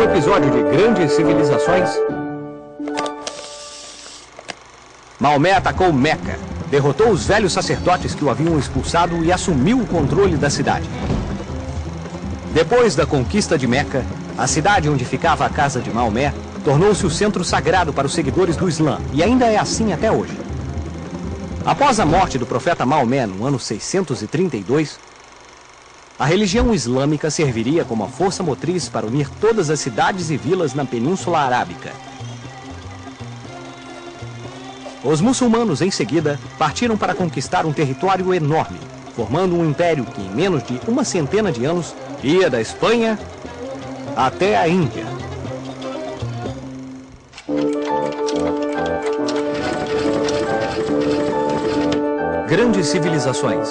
episódio de Grandes Civilizações, Maomé atacou Meca, derrotou os velhos sacerdotes que o haviam expulsado e assumiu o controle da cidade. Depois da conquista de Meca, a cidade onde ficava a casa de Maomé tornou-se o centro sagrado para os seguidores do Islã, e ainda é assim até hoje. Após a morte do profeta Maomé no ano 632, a religião islâmica serviria como a força motriz para unir todas as cidades e vilas na Península Arábica. Os muçulmanos, em seguida, partiram para conquistar um território enorme, formando um império que, em menos de uma centena de anos, ia da Espanha até a Índia. Grandes Civilizações.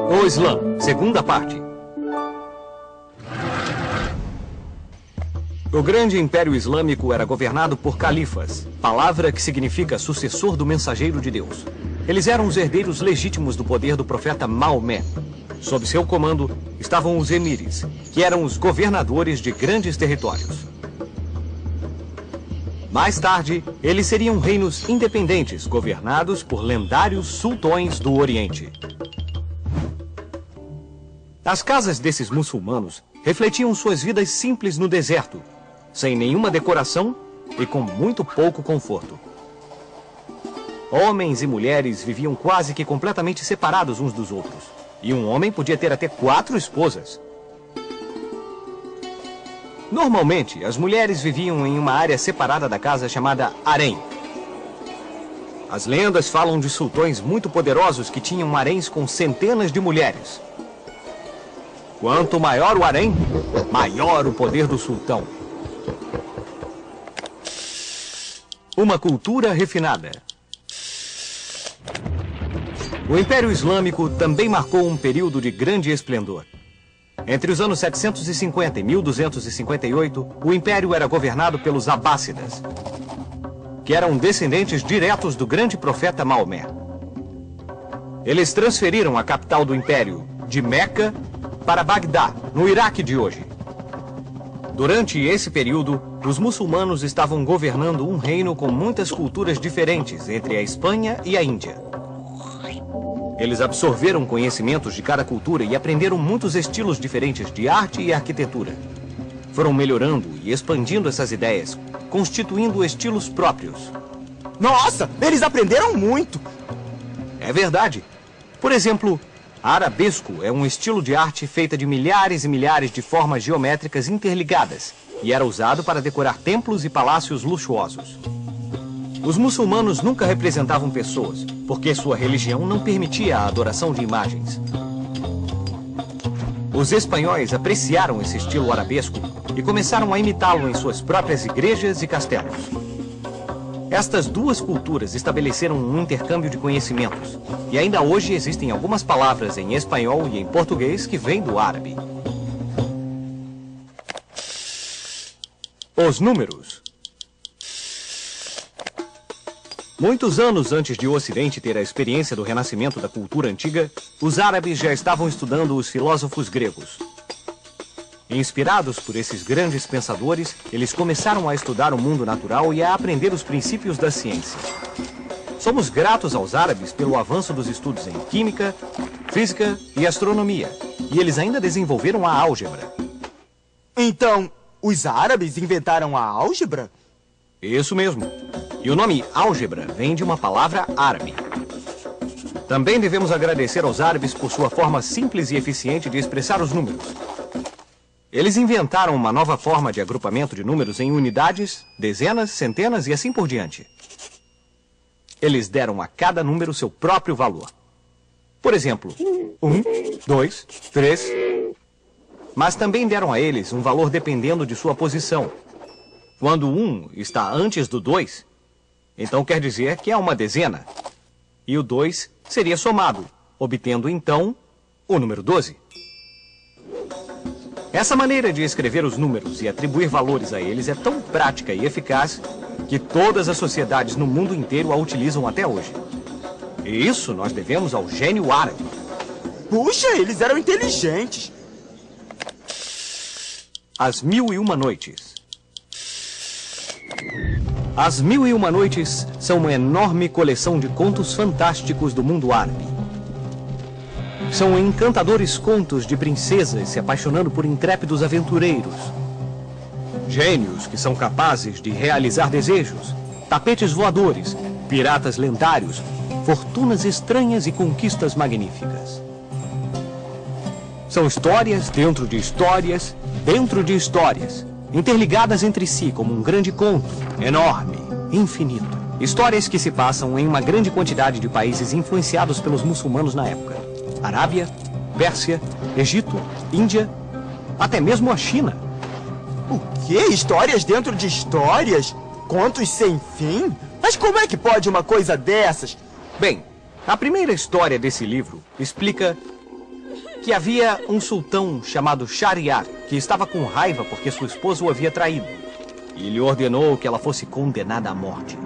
O Islã, segunda parte. O grande Império Islâmico era governado por califas, palavra que significa sucessor do mensageiro de Deus. Eles eram os herdeiros legítimos do poder do profeta Maomé. Sob seu comando estavam os emires, que eram os governadores de grandes territórios. Mais tarde, eles seriam reinos independentes, governados por lendários sultões do Oriente. As casas desses muçulmanos refletiam suas vidas simples no deserto, sem nenhuma decoração e com muito pouco conforto. Homens e mulheres viviam quase que completamente separados uns dos outros, e um homem podia ter até 4 esposas. Normalmente, as mulheres viviam em uma área separada da casa chamada harém. As lendas falam de sultões muito poderosos que tinham haréns com centenas de mulheres. Quanto maior o harém, maior o poder do sultão. Uma cultura refinada. O Império Islâmico também marcou um período de grande esplendor. Entre os anos 750 e 1258, o Império era governado pelos Abássidas, que eram descendentes diretos do grande profeta Maomé. Eles transferiram a capital do Império de Meca para Bagdá, no Iraque de hoje. Durante esse período, os muçulmanos estavam governando um reino com muitas culturas diferentes entre a Espanha e a Índia. Eles absorveram conhecimentos de cada cultura e aprenderam muitos estilos diferentes de arte e arquitetura. Foram melhorando e expandindo essas ideias, constituindo estilos próprios. Nossa, eles aprenderam muito! É verdade. Por exemplo, arabesco é um estilo de arte feita de milhares e milhares de formas geométricas interligadas e era usado para decorar templos e palácios luxuosos. Os muçulmanos nunca representavam pessoas, porque sua religião não permitia a adoração de imagens. Os espanhóis apreciaram esse estilo arabesco e começaram a imitá-lo em suas próprias igrejas e castelos. Estas duas culturas estabeleceram um intercâmbio de conhecimentos, e ainda hoje existem algumas palavras em espanhol e em português que vêm do árabe. Os números. Muitos anos antes de o Ocidente ter a experiência do renascimento da cultura antiga, os árabes já estavam estudando os filósofos gregos. Inspirados por esses grandes pensadores, eles começaram a estudar o mundo natural e a aprender os princípios da ciência. Somos gratos aos árabes pelo avanço dos estudos em química, física e astronomia, e eles ainda desenvolveram a álgebra. Então, os árabes inventaram a álgebra? Isso mesmo. E o nome álgebra vem de uma palavra árabe. Também devemos agradecer aos árabes por sua forma simples e eficiente de expressar os números. Eles inventaram uma nova forma de agrupamento de números em unidades, dezenas, centenas e assim por diante. Eles deram a cada número seu próprio valor. Por exemplo, 1, 2, 3. Mas também deram a eles um valor dependendo de sua posição. Quando o 1 está antes do 2, então quer dizer que é uma dezena. E o 2 seria somado, obtendo então o número 12. Essa maneira de escrever os números e atribuir valores a eles é tão prática e eficaz que todas as sociedades no mundo inteiro a utilizam até hoje. E isso nós devemos ao gênio árabe. Puxa, eles eram inteligentes. As Mil e Uma Noites. As Mil e Uma Noites são uma enorme coleção de contos fantásticos do mundo árabe. São encantadores contos de princesas se apaixonando por intrépidos aventureiros. Gênios que são capazes de realizar desejos, tapetes voadores, piratas lendários, fortunas estranhas e conquistas magníficas. São histórias dentro de histórias, dentro de histórias, interligadas entre si como um grande conto, enorme, infinito. Histórias que se passam em uma grande quantidade de países influenciados pelos muçulmanos na época. Arábia, Pérsia, Egito, Índia, até mesmo a China. O quê? Histórias dentro de histórias? Contos sem fim? Mas como é que pode uma coisa dessas? Bem, a primeira história desse livro explica que havia um sultão chamado Shahryar que estava com raiva porque sua esposa o havia traído e lhe ordenou que ela fosse condenada à morte.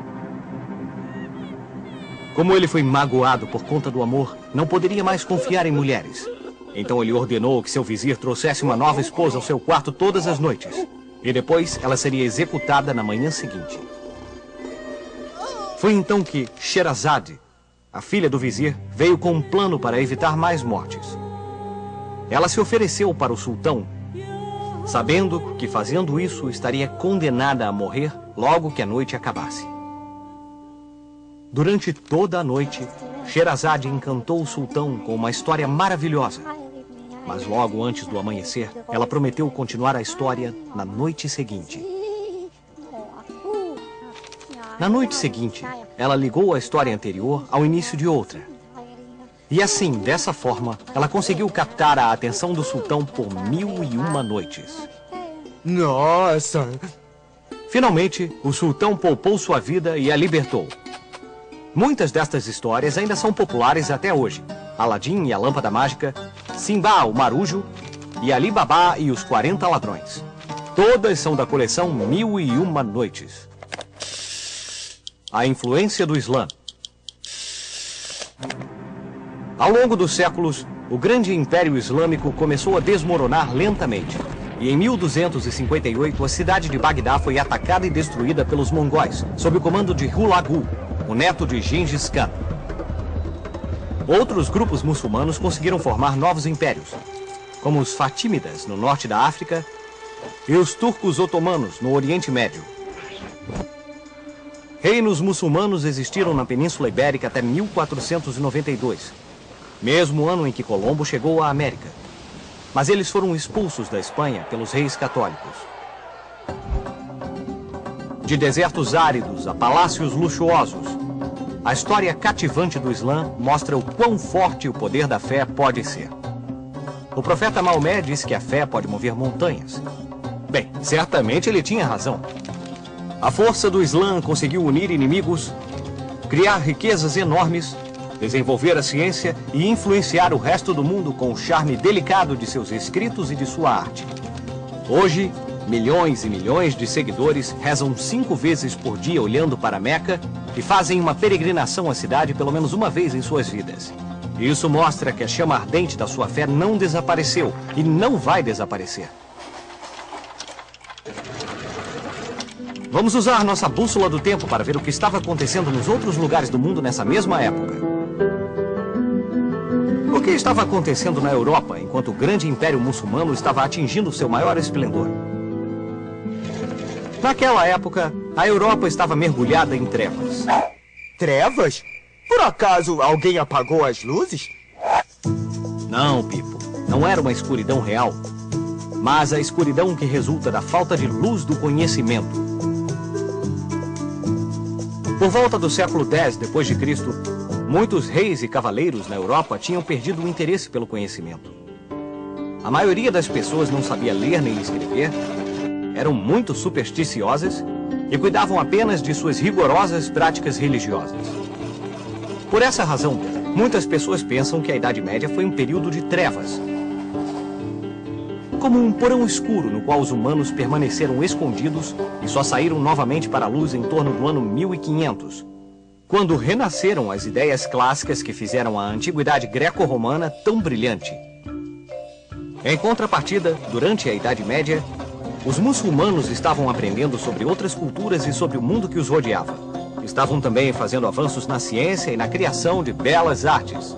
Como ele foi magoado por conta do amor, não poderia mais confiar em mulheres. Então ele ordenou que seu vizir trouxesse uma nova esposa ao seu quarto todas as noites. E depois ela seria executada na manhã seguinte. Foi então que Sherazade, a filha do vizir, veio com um plano para evitar mais mortes. Ela se ofereceu para o sultão, sabendo que fazendo isso estaria condenada a morrer logo que a noite acabasse. Durante toda a noite, Sherazade encantou o sultão com uma história maravilhosa. Mas logo antes do amanhecer, ela prometeu continuar a história na noite seguinte. Na noite seguinte, ela ligou a história anterior ao início de outra. E assim, dessa forma, ela conseguiu captar a atenção do sultão por 1001 noites. Nossa! Finalmente, o sultão poupou sua vida e a libertou. Muitas destas histórias ainda são populares até hoje. Aladim e a Lâmpada Mágica, Simba, o Marujo e Ali Babá e os 40 Ladrões. Todas são da coleção 1001 Noites. A influência do Islã. Ao longo dos séculos, o grande Império Islâmico começou a desmoronar lentamente. E em 1258, a cidade de Bagdá foi atacada e destruída pelos mongóis, sob o comando de Hulagu, o neto de Gengis Khan. Outros grupos muçulmanos conseguiram formar novos impérios, como os Fatímidas, no norte da África, e os turcos otomanos, no Oriente Médio. Reinos muçulmanos existiram na Península Ibérica até 1492, mesmo ano em que Colombo chegou à América. Mas eles foram expulsos da Espanha pelos reis católicos. De desertos áridos a palácios luxuosos, a história cativante do Islã mostra o quão forte o poder da fé pode ser. O profeta Maomé disse que a fé pode mover montanhas. Bem, certamente ele tinha razão. A força do Islã conseguiu unir inimigos, criar riquezas enormes, desenvolver a ciência e influenciar o resto do mundo com o charme delicado de seus escritos e de sua arte. Hoje, milhões e milhões de seguidores rezam 5 vezes por dia olhando para Meca e fazem uma peregrinação à cidade pelo menos uma vez em suas vidas. Isso mostra que a chama ardente da sua fé não desapareceu e não vai desaparecer. Vamos usar nossa bússola do tempo para ver o que estava acontecendo nos outros lugares do mundo nessa mesma época. O que estava acontecendo na Europa enquanto o grande império muçulmano estava atingindo seu maior esplendor? Naquela época, a Europa estava mergulhada em trevas. Trevas? Por acaso alguém apagou as luzes? Não, Pipo. Não era uma escuridão real, mas a escuridão que resulta da falta de luz do conhecimento. Por volta do século X depois de Cristo, muitos reis e cavaleiros na Europa tinham perdido o interesse pelo conhecimento. A maioria das pessoas não sabia ler nem escrever, eram muito supersticiosas e cuidavam apenas de suas rigorosas práticas religiosas. Por essa razão, Muitas pessoas pensam que a Idade Média foi um período de trevas, como um porão escuro no qual os humanos permaneceram escondidos e só saíram novamente para a luz em torno do ano 1500, quando renasceram as ideias clássicas que fizeram a antiguidade greco-romana tão brilhante. Em contrapartida, durante a Idade Média, os muçulmanos estavam aprendendo sobre outras culturas e sobre o mundo que os rodeava. Estavam também fazendo avanços na ciência e na criação de belas artes.